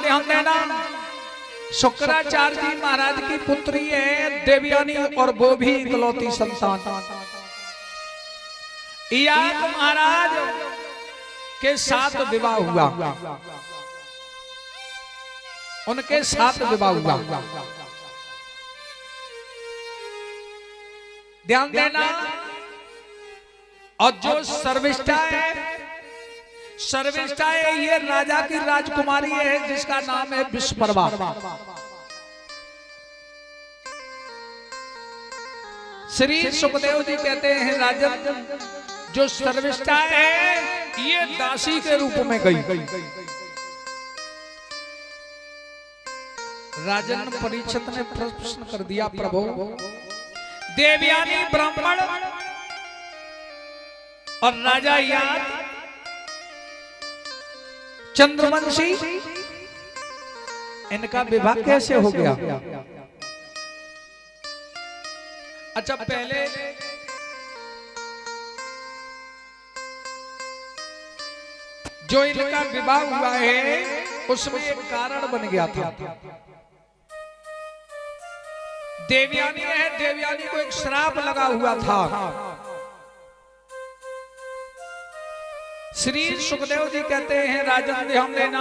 ध्यान देना, शुक्राचार्य जी महाराज की पुत्री है देवयानी और वो भी इकलौती संतान। याद महाराज के साथ विवाह हुआ, उनके साथ विवाह हुआ। ध्यान देना, और जो सर्विष्ठा है, सर्विष्ठा है ये राजा की राजकुमारी है जिसका नाम है विश्वपर्वा। श्री सुखदेव जी कहते हैं राजन, जो सर्विष्ठा है ये दासी के रूप में गई। राजन परीक्षित ने प्रश्न कर दिया, प्रभु देवयानी ब्राह्मण और राजा याद चंद्रवंशी, इनका विवाह कैसे हो गया? अच्छा, पहले जो इनका विवाह हुआ है उसमें एक कारण बन गया था। देवयानी है, देवयानी को एक श्राप लगा हुआ था। श्री सुखदेव जी कहते हैं राजन ध्यान देना,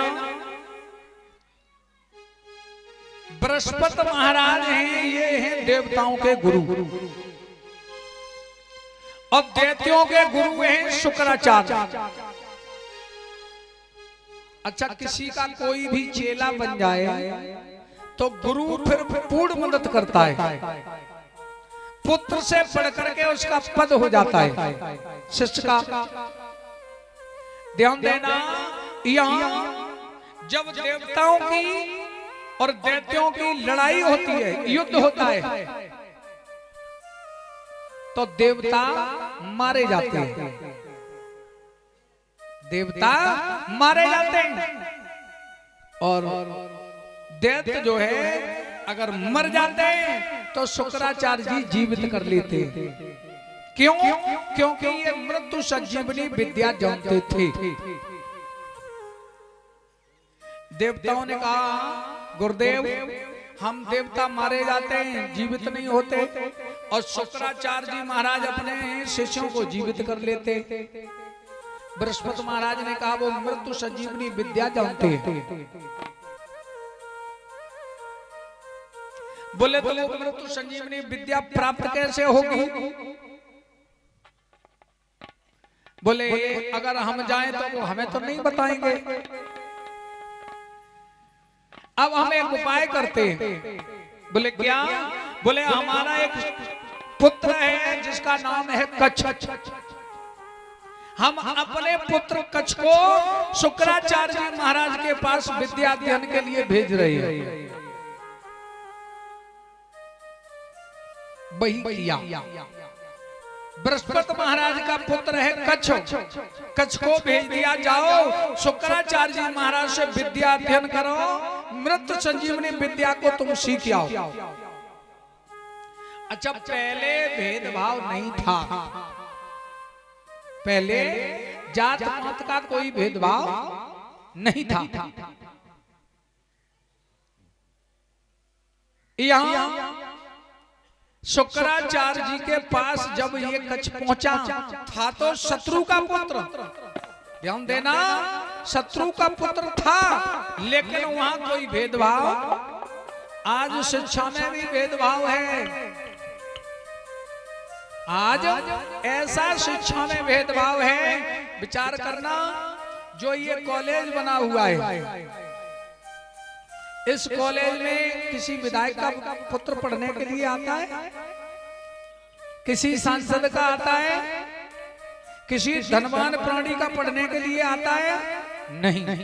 बृहस्पति महाराज हैं, ये हैं देवताओं के गुरु और दैत्यों के गुरु हैं शुक्राचार्य। अच्छा, किसी का कोई भी चेला बन जाए तो गुरु फिर पूर्ण मदद करता है, पुत्र से बढ़ करके उसका पद हो जाता है शिष्य का। ध्यान देना, यहाँ जब देवताओं की और दैत्यों की लड़ाई होती है, युद्ध होता है, तो देवता मारे जाते हैं, देवता मारे जाते हैं और दैत्य जो है अगर मर जाते हैं तो शुक्राचार्य जी जीवित कर लेते हैं। क्यों? क्योंकि ये मृत्यु संजीवनी विद्या जानते थे। देवताओं ने कहा गुरुदेव हम देवता मारे जाते हैं, जीवित नहीं होते, और शुक्राचार्य जी महाराज अपने शिष्यों को जीवित कर लेते। बृहस्पति महाराज ने कहा वो मृत्यु संजीवनी विद्या जानते हैं। बोले तो वो मृत्यु संजीवनी विद्या प्राप्त कैसे होगी? बोले अगर हम जाएं तो वो हमें तो नहीं बताएंगे। अब हम एक उपाय करते हैं। बोले क्या? बोले हमारा एक पुत्र है जिसका नाम है कच्छ, हम अपने पुत्र कच्छ को शुक्राचार्य जी महाराज के पास विद्या अध्ययन के लिए भेज रहे हैं। वही किया। बृहस्पति महाराज का पुत्र है कच्छ, कच्छ को भेज दिया, जाओ शुक्राचार्य जी महाराज से विद्या अध्ययन करो, मृत्यु संजीवनी विद्या को तुम सीख आओ। अच्छा, पहले भेदभाव नहीं था, पहले जात पात का कोई भेदभाव नहीं था। यहाँ शुक्राचार्य जी के पास जब ये कच्छ पहुंचा था तो शत्रु का पुत्र, ध्यान देना, शत्रु का पुत्र था, लेकिन वहां कोई भेदभाव, आज शिक्षा में भी भेदभाव है, आज ऐसा शिक्षा में भेदभाव है। विचार करना, जो ये कॉलेज बना हुआ है, इस कॉलेज में किसी विधायक का पुत्र पढ़ने के लिए आता है, किसी सांसद का आता है, किसी धनवान प्राणी का पढ़ने के लिए आता है? नहीं।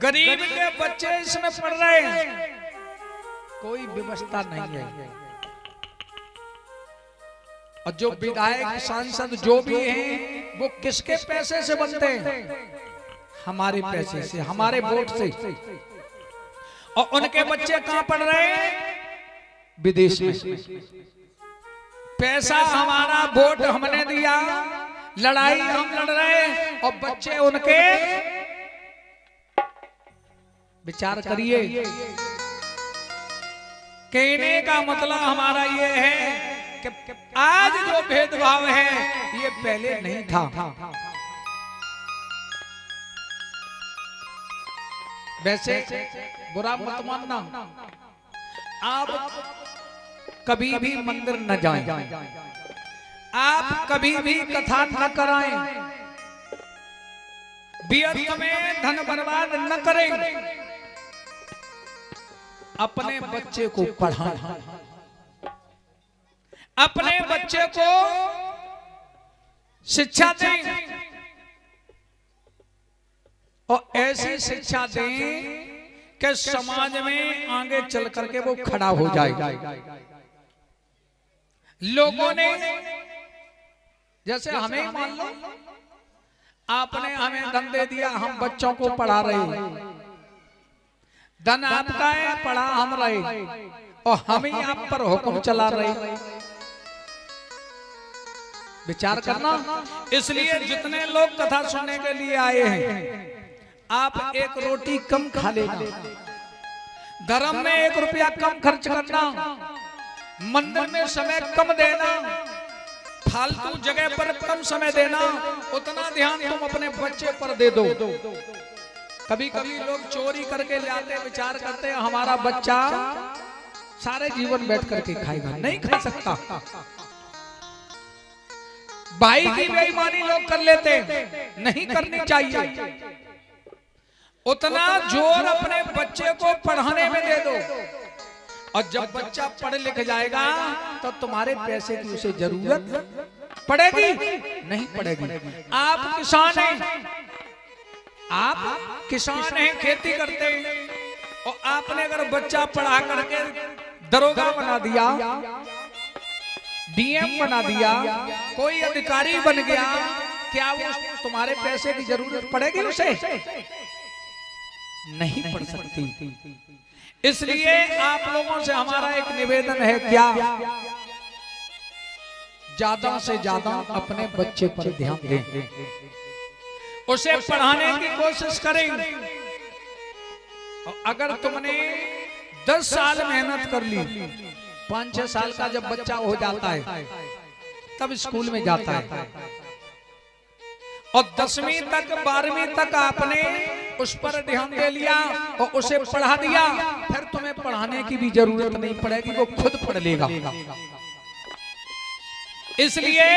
गरीब के बच्चे इसमें पढ़ रहे हैं, कोई व्यवस्था नहीं है। और जो विधायक सांसद जो भी हैं वो किसके पैसे से बनते हैं? हमारे पैसे से, हमारे वोट से। और उनके बच्चे कहां पढ़ रहे हैं? विदेश में। पैसा हमारा, वोट हमने दिया, लड़ाई हम लड़ रहे हैं और बच्चे उनके विचार करिए। कहने का मतलब हमारा ये है कि आज जो भेदभाव है ये पहले नहीं था। वैसे बुरा मत मानना, आप कभी भी मंदिर न जाएं, आप कभी भी कथा न कराएं, व्यर्थ में धन बर्बाद न करें, अपने बच्चे को पढ़ाएं, अपने बच्चे को शिक्षा दें और ऐसी शिक्षा दें कि समाज में आगे चल करके वो खड़ा हो जाए। लोगों ने जैसे हमें मान लो आपने हमें धन दे दिया, हम बच्चों को पढ़ा रहे, धन आपका है, पढ़ा हम रहे और हम ही आप पर हुक्म चला रहे। विचार करना। इसलिए जितने लोग कथा सुनने के लिए आए हैं, आप एक रोटी कम खा लेना, धर्म में 1 रुपया कम खर्च करना, मंदिर में समय कम देना, फालतू जगह पर कम समय देना, उतना ध्यान तुम अपने बच्चे पर दे दो। कभी कभी लोग चोरी करके लाते, विचार करते हैं हमारा बच्चा सारे जीवन बैठ करके खाएगा, नहीं खा सकता। भाई की बेईमानी लोग कर लेते, नहीं करनी चाहिए। उतना जोर अपने बच्चे को पढ़ाने में दे दो, और जब बच्चा पढ़ लिख जाएगा तो तुम्हारे पैसे की उसे जरूरत पड़ेगी नहीं पड़ेगी। आप किसान हैं, आप किसान हैं, खेती करते हैं, और आपने अगर बच्चा पढ़ा करके दरोगा बना दिया, डीएम बना दिया, कोई अधिकारी बन गया, क्या वो तुम्हारे पैसे की जरूरत पड़ेगी उसे? नहीं पड़ सकती। इसलिए आप लोगों से हमारा एक निवेदन है, क्या ज्यादा से ज्यादा अपने बच्चे पर ध्यान दें, उसे पढ़ाने की कोशिश करें। और अगर तुमने 10 साल मेहनत कर ली, 5-6 साल का जब बच्चा हो जाता है तब स्कूल में जाता है, और 10वीं तक 12वीं तक आपने उस पर ध्यान दे लिया और उसे पढ़ा दिया, फिर तुम्हें पढ़ाने की भी जरूरत नहीं पड़ेगी, वो खुद पढ़ लेगा। इसलिए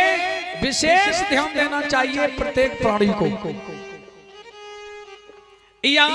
विशेष ध्यान देना चाहिए प्रत्येक प्राणी को। या